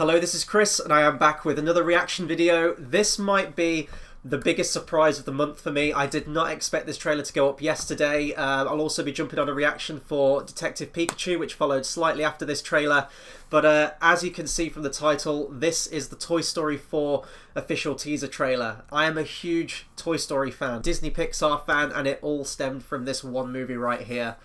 Hello, this is Chris, and I am back with another reaction video. This might be the biggest surprise of the month for me. I did not expect this trailer to go up yesterday. I'll also be jumping on a reaction for Detective Pikachu, which followed slightly after this trailer. But as you can see from the title, this is the Toy Story 4 official teaser trailer. I am a huge Toy Story fan, Disney Pixar fan, and it all stemmed from this one movie right here.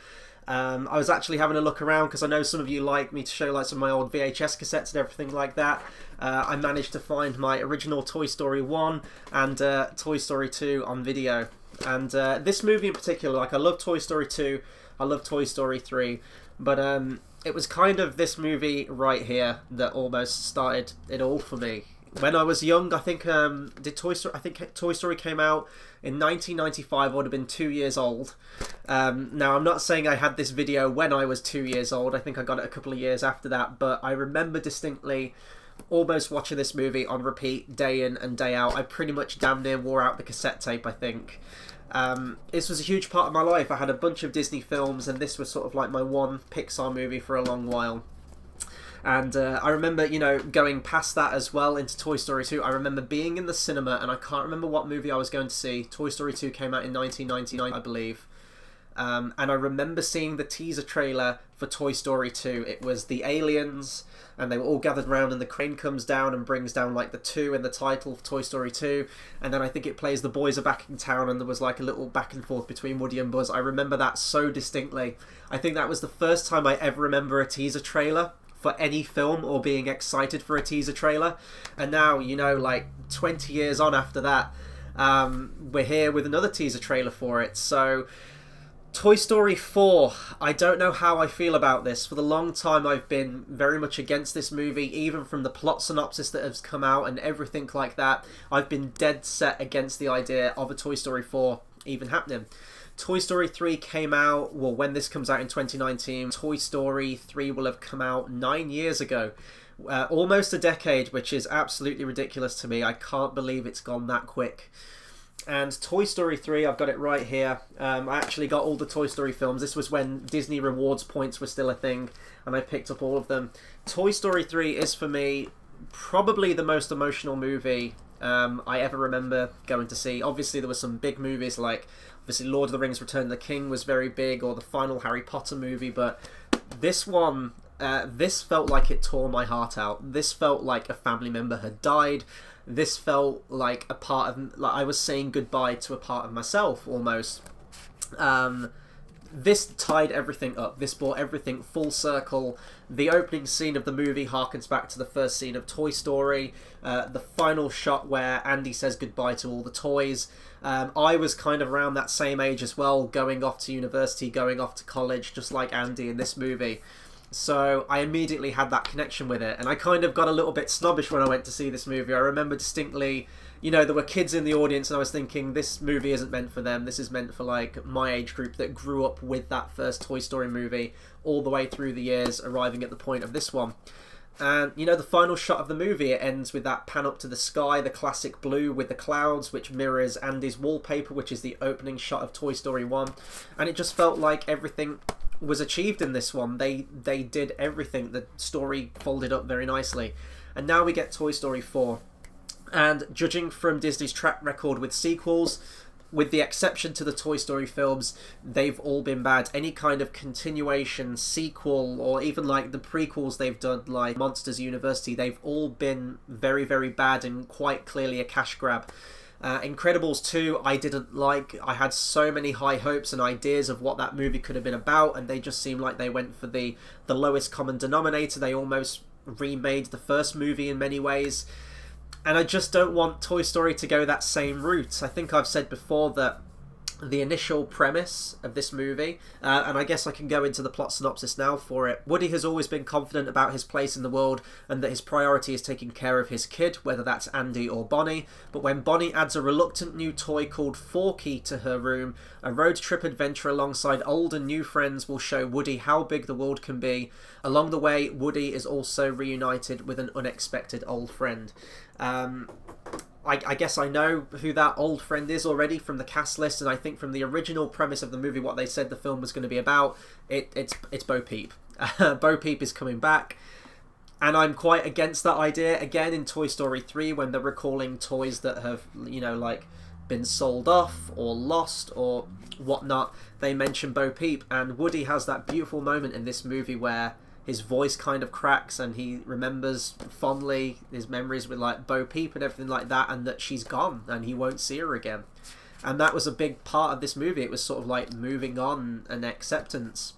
I was actually having a look around because I know some of you like me to show like some of my old VHS cassettes and everything like that. I managed to find my original Toy Story 1 and Toy Story 2 on video. And this movie in particular, like I love Toy Story 2, I love Toy Story 3, but it was kind of this movie right here that almost started it all for me. When I was young, I think Toy Story came out in 1995. I would have been 2 years old. Now, I'm not saying I had this video when I was 2 years old. I think I got it a couple of years after that. But I remember distinctly almost watching this movie on repeat day in and day out. I pretty much damn near wore out the cassette tape, I think. This was a huge part of my life. I had a bunch of Disney films, and this was sort of like my one Pixar movie for a long while. And I remember, you know, going past that as well into Toy Story 2. I remember being in the cinema, and I can't remember what movie I was going to see. Toy Story 2 came out in 1999, I believe. And I remember seeing the teaser trailer for Toy Story 2. It was the aliens, and they were all gathered around, and the crane comes down and brings down like the 2 in the title of Toy Story 2. And then I think it plays The Boys Are Back in Town, and there was like a little back and forth between Woody and Buzz. I remember that so distinctly. I think that was the first time I ever remember a teaser trailer for any film, or being excited for a teaser trailer. And now, you know, like 20 years on after that, we're here with another teaser trailer for it. So Toy Story 4, I don't know how I feel about this. For the long time I've been very much against this movie, even from the plot synopsis that has come out and everything like that. I've been dead set against the idea of a Toy Story 4 even happening. Toy Story 3 came out, well, when this comes out in 2019, Toy Story 3 will have come out 9 years ago. Almost a decade, which is absolutely ridiculous to me. I can't believe it's gone that quick. And Toy Story 3, I've got it right here. I actually got all the Toy Story films. This was when Disney Rewards points were still a thing, and I picked up all of them. Toy Story 3 is, for me, probably the most emotional movie I ever remember going to see. Obviously, there were some big movies like, obviously, Lord of the Rings Return of the King was very big, or the final Harry Potter movie, but this one, this felt like it tore my heart out. This felt like a family member had died. This felt like a part of, like I was saying goodbye to a part of myself, almost. This tied everything up. This brought everything full circle. The opening scene of the movie harkens back to the first scene of Toy Story. The final shot where Andy says goodbye to all the toys. I was kind of around that same age as well, going off to university, going off to college, just like Andy in this movie. So I immediately had that connection with it, and I kind of got a little bit snobbish when I went to see this movie. I remember distinctly, you know, there were kids in the audience, and I was thinking, this movie isn't meant for them. This is meant for, like, my age group that grew up with that first Toy Story movie all the way through the years, arriving at the point of this one. And, you know, the final shot of the movie, it ends with that pan up to the sky, the classic blue with the clouds, which mirrors Andy's wallpaper, which is the opening shot of Toy Story 1. And it just felt like everything was achieved in this one. They did everything. The story folded up very nicely. And now we get Toy Story 4. And judging from Disney's track record with sequels, with the exception to the Toy Story films, they've all been bad. Any kind of continuation, sequel, or even like the prequels they've done, like Monsters University, they've all been very, very bad and quite clearly a cash grab. Incredibles 2, I didn't like. I had so many high hopes and ideas of what that movie could have been about, and they just seemed like they went for the lowest common denominator. They almost remade the first movie in many ways. And I just don't want Toy Story to go that same route. I think I've said before that the initial premise of this movie, and I guess I can go into the plot synopsis now for it. Woody has always been confident about his place in the world, and that his priority is taking care of his kid, whether that's Andy or Bonnie. But when Bonnie adds a reluctant new toy called Forky to her room, a road trip adventure alongside old and new friends will show Woody how big the world can be. Along the way, Woody is also reunited with an unexpected old friend. I guess I know who that old friend is already from the cast list, and I think from the original premise of the movie, what they said the film was going to be about, it's Bo Peep. Bo Peep is coming back. And I'm quite against that idea. Again, in Toy Story 3, when they're recalling toys that have, like been sold off or lost or whatnot, they mention Bo Peep, and Woody has that beautiful moment in this movie where his voice kind of cracks and he remembers fondly his memories with like Bo Peep and everything like that, and that she's gone and he won't see her again. And that was a big part of this movie. It was sort of like moving on and acceptance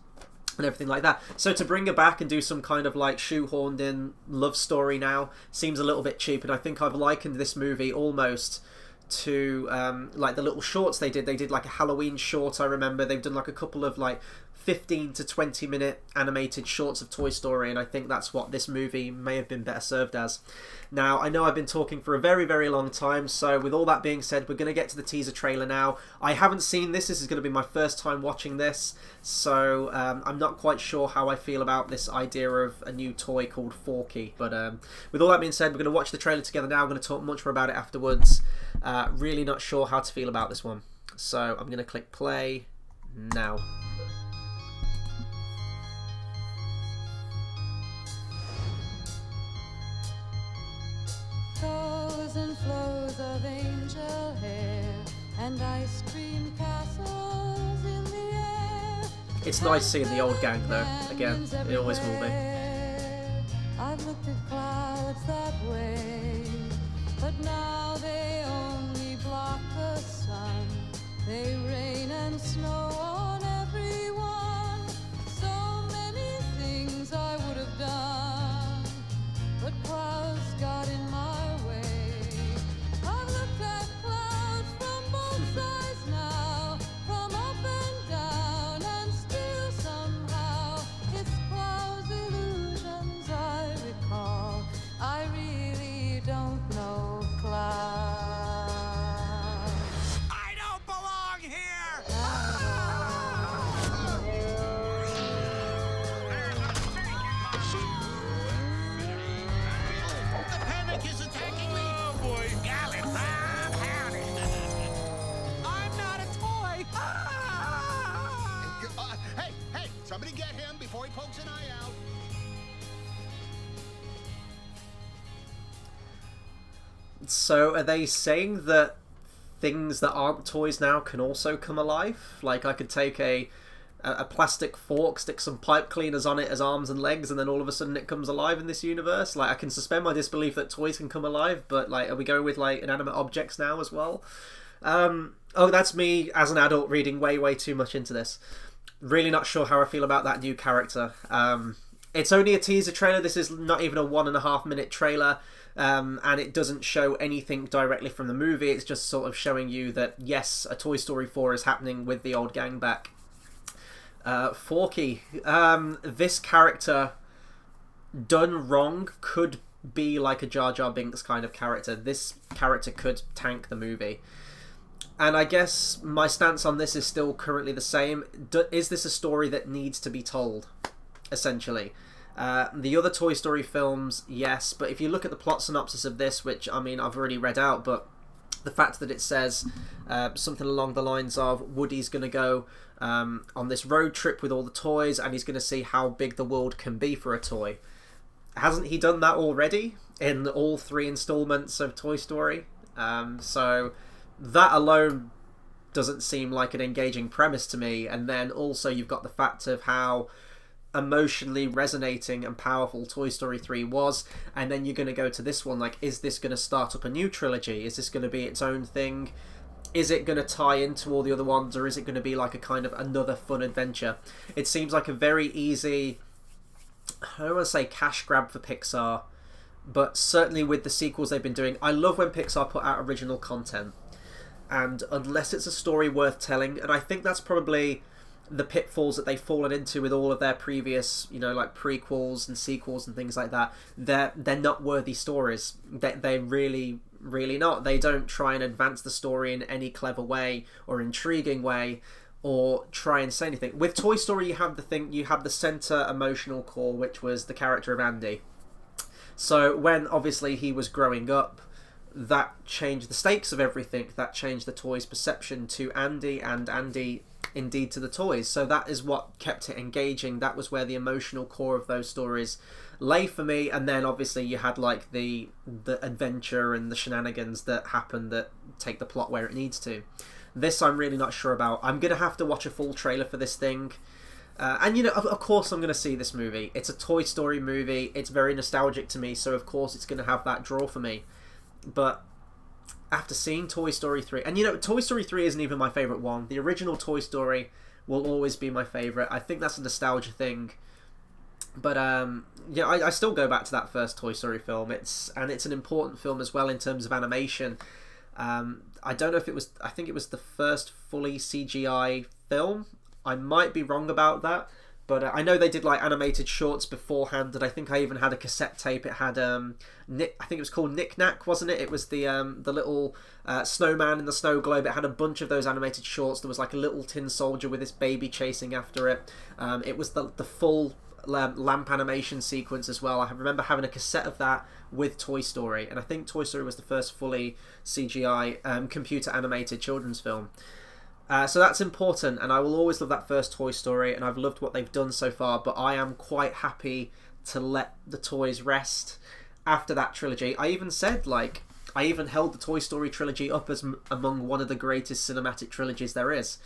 and everything like that. So to bring her back and do some kind of like shoehorned in love story now seems a little bit cheap, and I think I've likened this movie almost to like the little shorts they did like a Halloween short. I remember they've done like a couple of like 15 to 20 minute animated shorts of Toy Story, and I think that's what this movie may have been better served as. Now, I know I've been talking for a very, very long time, so with all that being said, we're going to get to the teaser trailer now. I haven't seen this. This is going to be my first time watching this, so I'm not quite sure how I feel about this idea of a new toy called Forky. But with all that being said, we're going to watch the trailer together now. I'm going to talk much more about it afterwards. Really not sure how to feel about this one. So I'm going to click play now. Flows and flows of angel hair and ice cream castles in the air. It's nice seeing the old gang though, again, it always will be. I've looked at clouds that way, but now they only block the sun. They rain and snow on everyone. So many things I would have done, but clouds got in my way. I've looked at clouds from both sides now, from up and down, and still somehow it's clouds' illusions I recall. I really don't know clouds. I don't belong here! The panic is attacking me! Oh boy! Golly, Bob, howdy! I'm not a toy! Hey, somebody get him before he pokes an eye out. So are they saying that things that aren't toys now can also come alive? Like I could take a plastic fork, stick some pipe cleaners on it as arms and legs, and then all of a sudden it comes alive in this universe? Like I can suspend my disbelief that toys can come alive, but like are we going with like inanimate objects now as well? Oh, that's me as an adult reading way too much into this. Really not sure how I feel about that new character. It's only a teaser trailer. This is not even a 1.5 minute trailer. And it doesn't show anything directly from the movie. It's just sort of showing you that, yes, a Toy Story 4 is happening with the old gang back. Forky. This character, done wrong, could be like a Jar Jar Binks kind of character. This character could tank the movie. And I guess my stance on this is still currently the same. Is this a story that needs to be told, essentially? The other Toy Story films, yes, but if you look at the plot synopsis of this, which, I mean, I've already read out, but the fact that it says something along the lines of Woody's going to go on this road trip with all the toys, and he's going to see how big the world can be for a toy. Hasn't he done that already in all 3 installments of Toy Story? So that alone doesn't seem like an engaging premise to me. And then also you've got the fact of how emotionally resonating and powerful Toy Story 3 was, and then you're going to go to this one, like, is this going to start up a new trilogy? Is this going to be its own thing? Is it going to tie into all the other ones, or is it going to be like a kind of another fun adventure? It seems like a very easy, I don't want to say cash grab for Pixar, but certainly with the sequels they've been doing. I love when Pixar put out original content, and unless it's a story worth telling, and I think that's probably the pitfalls that they've fallen into with all of their previous, like prequels and sequels and things like that. They're not worthy stories. They really not. They don't try and advance the story in any clever way or intriguing way, or try and say anything. With Toy Story, you have the center emotional core, which was the character of Andy. So when obviously he was growing up, that changed the stakes of everything. That changed the toy's perception to Andy, and Andy indeed to the toys. So that is what kept it engaging. That was where the emotional core of those stories lay for me. And then obviously you had like the adventure and the shenanigans that happen that take the plot where it needs to. This I'm really not sure about. I'm gonna have to watch a full trailer for this thing. And you know, of course I'm going to see this movie. It's a Toy Story movie. It's very nostalgic to me, so of course it's going to have that draw for me. But after seeing Toy Story 3, and you know, Toy Story 3 isn't even my favourite one. The original Toy Story will always be my favourite. I think that's a nostalgia thing. But yeah, I still go back to that first Toy Story film. It's an important film as well in terms of animation. I don't know if it was, I think it was the first fully CGI film. I might be wrong about that, but I know they did like animated shorts beforehand, and I think I even had a cassette tape. It had I think it was called Knick Knack, wasn't it? It was the little snowman in the snow globe. It had a bunch of those animated shorts. There was like a little tin soldier with this baby chasing after it. It was the full lamp animation sequence as well. I remember having a cassette of that with Toy Story, and I think Toy Story was the first fully CGI computer animated children's film. So that's important, and I will always love that first Toy Story, and I've loved what they've done so far, but I am quite happy to let the toys rest after that trilogy. I even said, like, I even held the Toy Story trilogy up as among one of the greatest cinematic trilogies there is.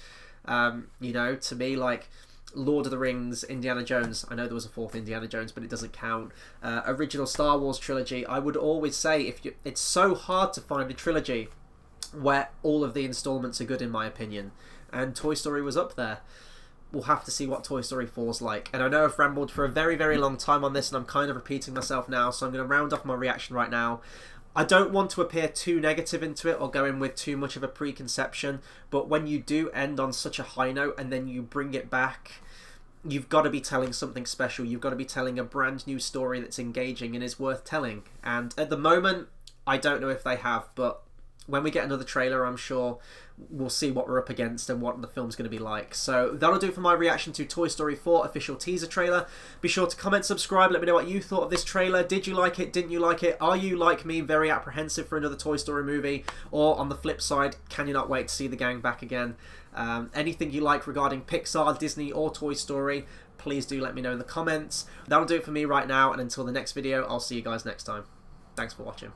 You know, to me, like, Lord of the Rings, Indiana Jones, I know there was a fourth Indiana Jones, but it doesn't count. Original Star Wars trilogy, I would always say, it's so hard to find a trilogy where all of the installments are good, in my opinion, and Toy Story was up there. We'll have to see what Toy Story 4 is like, and I know I've rambled for a very, very long time on this, and I'm kind of repeating myself now, so I'm going to round off my reaction right now. I don't want to appear too negative into it or go in with too much of a preconception, but when you do end on such a high note and then you bring it back, you've got to be telling something special. You've got to be telling a brand new story that's engaging and is worth telling, and at the moment I don't know if they have, but when we get another trailer, I'm sure we'll see what we're up against and what the film's going to be like. So that'll do for my reaction to Toy Story 4 official teaser trailer. Be sure to comment, subscribe, let me know what you thought of this trailer. Did you like it? Didn't you like it? Are you, like me, very apprehensive for another Toy Story movie? Or on the flip side, can you not wait to see the gang back again? Anything you like regarding Pixar, Disney or Toy Story, please do let me know in the comments. That'll do it for me right now, and until the next video, I'll see you guys next time. Thanks for watching.